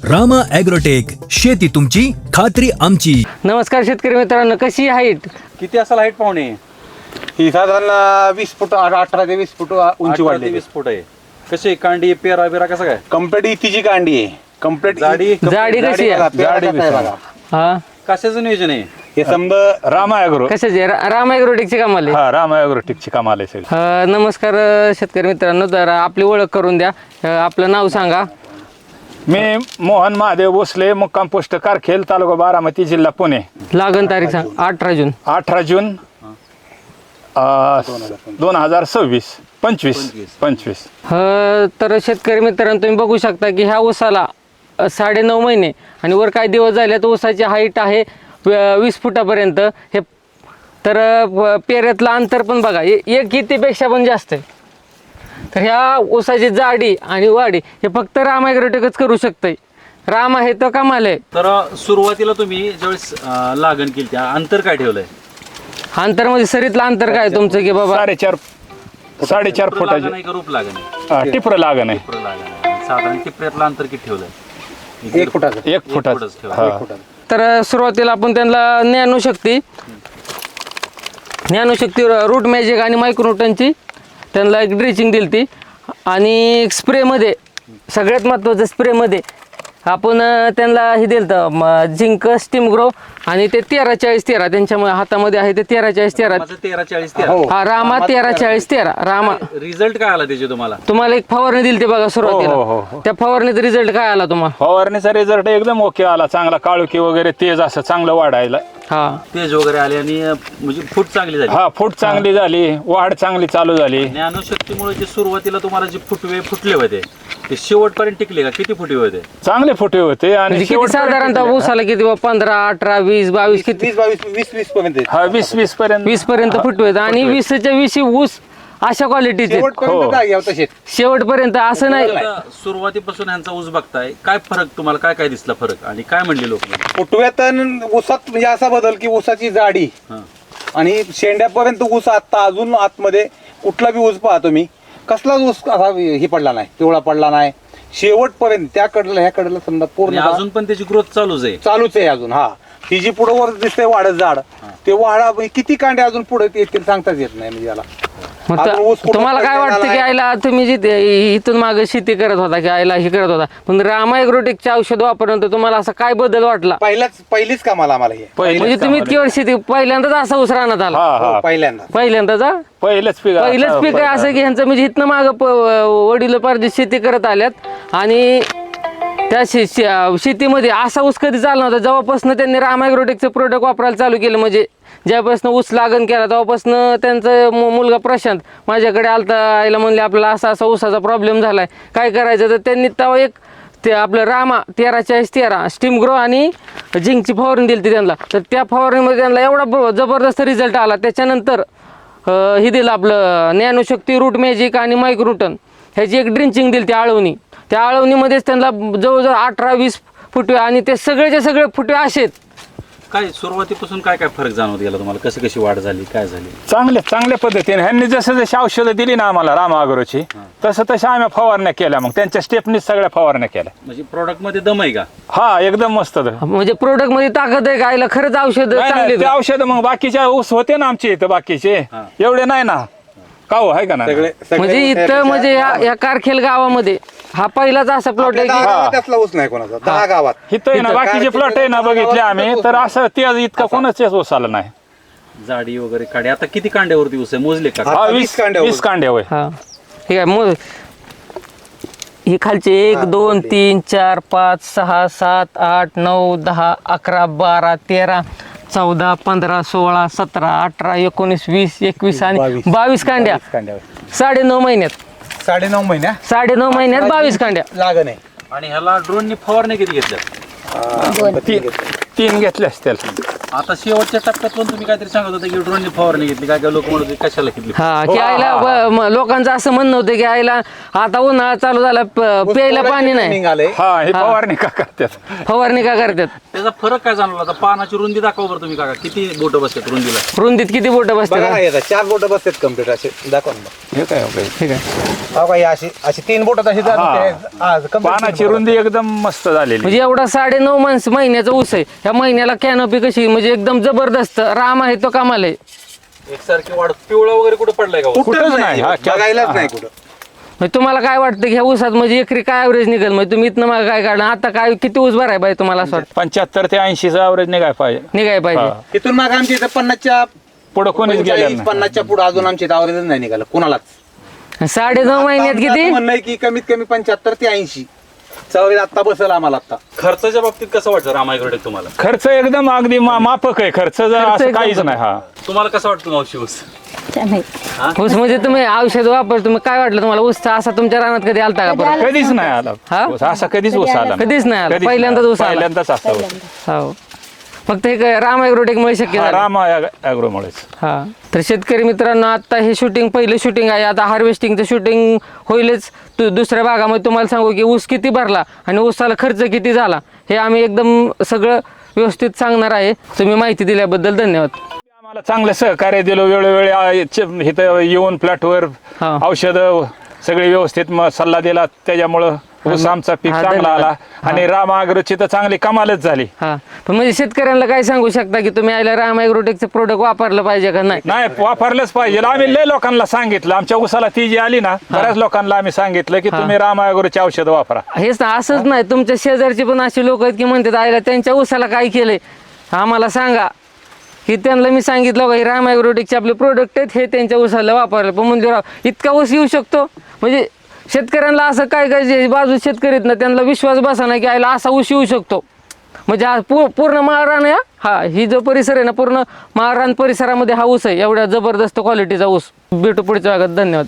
Rama agrotech, शेती तुमची खात्री आमची. नमस्कार शेतकरी मित्रांनो, कशी हाईट? किती असेल हाईट पाहुणे? ही साधारण 20 फूट 18 ते 20 फूट उंची वाढली. 20 फूट आहे. कशी कांडी पेरा बिरा कसं काय? कम्प्लीट इथीची कांडी आहे. कम्प्लीट जाडी कशी आहे? जाडी बघा. हा, कशाचं नियोजन आहे? हे समजा रामा ॲग्रो. कशाचे? राम ॲग्रोटेकचे कामाले. हा, रामा ॲग्रोटेकची कामाला आहे सगळी. नमस्कार शेतकरी मित्रांनो, तर आपली ओळख करून द्या. आपलं नाव सांगा. मी मोहन महादेव भोसले, मुक्काम पोस्ट कारखेल, तालुका बारामती, जिल्हा पुणे. लागण तारीख सांग. 18 जून. 18 जून 2026 25. तर शेतकरी मित्रांनो, तुम्ही बघू शकता की ह्या ऊसाला 9.5 महिने आणि वर काही दिवस झाले तर ऊसाची हाईट आहे 20 फुटापर्यंत. हे तर पेऱ्यातलं अंतर पण बघा, एक इतीपेक्षा पण जास्त आहे. तर ह्या ऊसाची जाडी आणि वाढी हे फक्त राम ॲग्रोटेकच करू शकते. राम आहे तर कमाल आहे. तर सुरुवातीला तुम्ही ज्यावेळेस लागण केली त्या अंतर काय ठेवलंय? अंतरमध्ये सरीतलं अंतर काय तुमचं की बाबा? 4.5 फुटाचे नाही का रूप लागण आहे? टिपर लागण आहे. टिपरं लागण आहे. साधारण टिपऱ्यातलं अंतर किती ठेवलंय? 1 फुटाचं. 1 फुटाचं. ठेवलंय. हा. तर सुरुवातीला आपण त्यांना ज्ञानशक्ती रूट मॅजिक आणि मायक्रोन्यूटनची त्यांना एक ड्रेसिंग दिली ती. आणि स्प्रेमध्ये सगळ्यात महत्त्वाचं, स्प्रेमध्ये आपण त्यांना हे दिलं तर झिंक स्टीम ग्रो आणि ते 13-40-13 त्यांच्या हातामध्ये आहे ते 13-40-13. 13-40-13. हा, रामा 13-40-13 रामा. रिझल्ट काय आला त्याचे तुम्हाला? तुम्हाला एक फवारणी दिली ते बघा हो. सुरुवातीला. त्या फवारणीचा रिझल्ट काय आला तुम्हाला? फवारणीचा रिझल्ट एकदम ओके आला. चांगला काळुकी वगैरे तेज असं चांगलं वाढायला. हा, तेज वगैरे आले आणि म्हणजे फूट चांगली झाली. हा, फूट चांगली झाली, वाढ चांगली चालू झाली. ज्ञानशक्तीमुळे जे सुरुवातीला तुम्हाला जे फुटवे फुटले होते ते शेवटपर्यंत टिकले का? किती फुटवे होते? चांगले फुटे होते. आणि म्हणजे किती साधारणतः ऊसाला किती 15, 18, 20, 22 किती? 20 पर्यंत हा, 20 पर्यंत. 20 पर्यंत फुटवेत आणि 20च्या 20 ऊस अशा क्वालिटीचे शेवटपर्यंत जागी होता शेत. शेवटपर्यंत. असं नाही आता सुरुवातीपासून ह्यांचा ऊस बघताय, काय फरक तुम्हाला काय काय दिसला फरक आणि काय म्हणले लोक? फुटव्यात आणि ऊसात म्हणजे असा बदल की ऊसाची जाडी आणि शेंड्यापर्यंत ऊस आता अजून आतमध्ये कुठला बी ऊस पाहतो मी, कसलाच ऊस असा हे पडला नाही, पिवळा पडला नाही. शेवटपर्यंत त्या कडला ह्या कडला समजा पूर्ण अजून पण त्याची ग्रोथ चालूच आहे. चालूच आहे अजून. हा, ती जी पुढे वर दिसते वाढत झाड, ते वाढा किती कांडे अजून पुढे येतील सांगताच येत नाही म्हणजे याला. मग अजून ऊस कुठं तुम्हाला काय वाटतं की पडलेला आईला तुम्ही जिथे इथून मागे शेती करत होता की आईला हे करत होता, पण रामा ॲग्रोटेकचे औषध वापरल्यानंतर तुम्हाला असा काय बदल वाटला? पहिलीच कामाला आम्हाला हे म्हणजे तुम्ही इतकी वर्ष शेती पहिल्यांदाच असा ऊस राहण्यात आला? हा, हा. पहिल्यांदा पहिल्यांदाच पहिलंच पीक आहे असं की ह्यांचं म्हणजे इथनं मागं वडील पार्जित शेती करत आल्यात आणि त्या शेतीमध्ये असा ऊस कधी चालला नव्हता. जेव्हापासून त्यांनी राम ॲग्रोटेकचं प्रोडक्ट वापरायला चालू केलं, म्हणजे ज्यापासून ऊस लागण केला तेव्हापासून त्यांचा मुलगा प्रशांत माझ्याकडे आलता. आईला म्हणले आपल्याला असा ऊसाचा प्रॉब्लेम झालाय, काय करायचं? तर त्यांनी तेव्हा एक ते आपलं रामा 13-40-13 स्टीम ग्रो आणि झिंकची फवारणी दिली ती त्यांना. तर त्या फवारणीमध्ये त्यांना एवढा जबरदस्त रिझल्ट आला. त्याच्यानंतर हे दिलं आपलं ज्ञानशक्ती रूट मॅजिक आणि मायक्रोन्यूटन ह्याची एक ड्रिंचिंग दिली ती आळवणी. त्या आळवणीमध्येच त्यांना जवळजवळ 18-20 फुटवे आणि ते सगळेचे सगळे फुटवे असेच. काय सुरुवातीपासून काय काय फरक जाणवत गेला तुम्हाला? कशी कशी वाढ झाली, काय झाली? चांगल्या पद्धतीने ह्यांनी जशी औषधं दिली ना आम्हाला रामा ॲग्रोची, तसं आम्ही फवारण्या केल्या. मग त्यांच्या स्टेपनीच सगळ्या फवारण्या केल्या. म्हणजे प्रोडक्ट मध्ये दम आहे का? हा, एकदम मस्त. म्हणजे प्रोडक्ट मध्ये ताकद आहे का? आईला खरंच औषध चांगली ते औषध मग बाकीच्या ऊस होते ना आमचे इथं, बाकीचे एवढे नाही ना का हो, आहे का ना? म्हणजे इथं म्हणजे या कारखेल गावामध्ये हा पहिलाच असा प्लॉट आहे की त्यातला ऊस नाही कोणाचा. 10 गावात इथं आहे ना, बाकीचे प्लॉट आहे ना बघितले आम्ही, तर असं ते इतका कोणाच ऊस आला नाही. जाडी वगैरे काढे. आता किती कांड्यावरती ऊस आहे मोजले का? हा, 20 कांड्यावर. कांडे होय. हा, ठीक आहे. मग ही खालचे 1, 2, 3, 4, 5, 6, 7, 8, 9, 10, 11, 12, 13, 14, 15, 16, 17, 18, 19, 20, 21 आणि 22 कांड्या 9.5 महिन्यात. 9.5 महिन्या 9.5 महिन्यात 22 कांड्या लागण आहे. आणि ह्याला ड्रोननी फवारणी किती घेतल्या? 3 घेतले असतील. आता शेवटच्या टप्प्यात पण तुम्ही काहीतरी सांगत होता की ड्रोनची फवारणी घेतली, काय काय लोक म्हणत होते कशाला घेतली. हा की आईला लोकांचं असं म्हणणं होतं की आईला आता उन्हाळा चालू झाला प्यायला पाणी नाही, Timing आलंय. हा हे फवारणी का करतात फवारणी का करतात. त्याचा फरक काय जाणवला आता? पानाची रुंदी दाखवा बरं तुम्ही काका, किती बोट बसतात रुंदीला? रुंदीत किती बोटं बघा बसतात? ना येतात 4 बोट बसतात कम्प्लीट असे दाखवा ना. हे काय हो काय? ठीक आहे. हा बाई अशी अशी 3 बोट अशी जात हा. होते. आज complete पानाची 3 बोटं. रुंदी एकदम मस्त झालेली. म्हणजे एवढा 9.5 महिन्याचा ऊस आहे, ह्या महिन्याला कॅनोपी कशी म्हणजे एकदम जबरदस्त राम आहे तो कमाल आहे. एकसारखी वाढ, पिवळा वगैरे कुठं पडलाय का? कुठंच कुठंच नाही नाही. हा, बघायलाच नाही कुठं. म्हणजे तुम्हाला काय वाटतं की ह्या ऊसात म्हणजे एकरी काय ॲव्हरेज निघेल? म्हणजे तुम्ही इथनं मागं काय काढणार आता? काय किती ऊस भराय पाहिजे तुम्हाला असं वाटतं 75 ते 80चा ॲव्हरेज निघाय पाहिजे. निघाय पाहिजे? हा. तिथून मागे आमच्या इथं 50च्या पुढं कोणीच गेलेलं 40, नाही. 50च्या पुढे अजून आमच्या इथं आवरेजच नाही निघालं कुणालाच. 9.5 महिन्यात आमचं किती? असं म्हणणं आहे की कमीत कमी 75 ते 80 चवळी आता बसेल आम्हाला आता. खर्चाच्या बाबतीत कसं वाटतं रामायग्रोटेक तुम्हाला? खर्च एकदम अगदी माफक आहे. खर्च असं एकदम काहीच नाही. हा तुम्हाला कसं वाटतं मावशी ऊस? ऊस म्हणजे तुम्ही औषध वापर तुम्ही काय वाटलं तुम्हाला? ऊस असा तुमच्या रानात कधी आलता का परत? कधीच नाही आला हा? ऊस. असा कधीच ऊस आला नाही. कधीच नाही आला. कधीच पहिल्यांदाच नाही. ऊस आला. पहिल्यांदाच असा ऊस. हो. फक्त हे काय राम ॲग्रोटेकमुळे शक्य हा, झालं. राम ॲग्रोमुळेच. हा. तर शेतकरी मित्रांनो आता हे शूटिंग पहिलं शूटिंग आहे, आता हार्वेस्टिंगचं शूटिंग होईलच. दुसऱ्या भागामध्ये तुम्हाला सांगू की ऊस किती भरला आणि ऊसाला खर्च किती झाला हे आम्ही एकदम सगळं व्यवस्थित सांगणार आहे. तुम्ही माहिती दिल्याबद्दल धन्यवाद. आम्हाला चांगलं सहकार्य दिलं वेळोवेळी इथं येऊन प्लॅटवर हा. औषधं सगळे व्यवस्थित सल्ला दिला, त्याच्यामुळं ऊस आमचा पीक हा, चांगला धन्यवाद. आला आणि राम ॲग्रोची तर चांगली कमालच झाली. हा. पण म्हणजे शेतकऱ्यांना काय सांगू शकता की तुम्ही आयला राम ॲग्रोटेकचं प्रोडक्ट वापरलं पाहिजे का नाही? नाही वापरलंच पाहिजे. आम्ही लय लोकांना सांगितलं, आमच्या ऊसाला ती जी आली ना बऱ्याच लोकांना आम्ही सांगितलं की तुम्ही राम ॲग्रोची औषधं वापरा. हेच ना, असंच नाही तुमच्या शेजारची पण अशी लोक आहेत की म्हणतात आयला त्यांच्या ऊसाला काय केलंय आम्हाला सांगा, की त्यांना मी सांगितलं का राम ॲग्रोटेकचे आपले प्रोडक्ट आहेत हे त्यांच्या ऊसाला वापरलं. पण म्हणजे राव इतका ऊस येऊ शकतो? म्हणजे शेतकऱ्यांना असं काय काय जे बाजू शेतकरी आहेत ना त्यांना विश्वास बसा नाही की आयला असा ऊस येऊ शकतो. म्हणजे हा पूर्ण माळरान आहे. हा ही जो परिसर आहे ना पूर्ण माळरान परिसरामध्ये हा ऊस आहे, एवढ्या जबरदस्त क्वालिटीचा ऊस. भेटू पुढच्या भागात. धन्यवाद.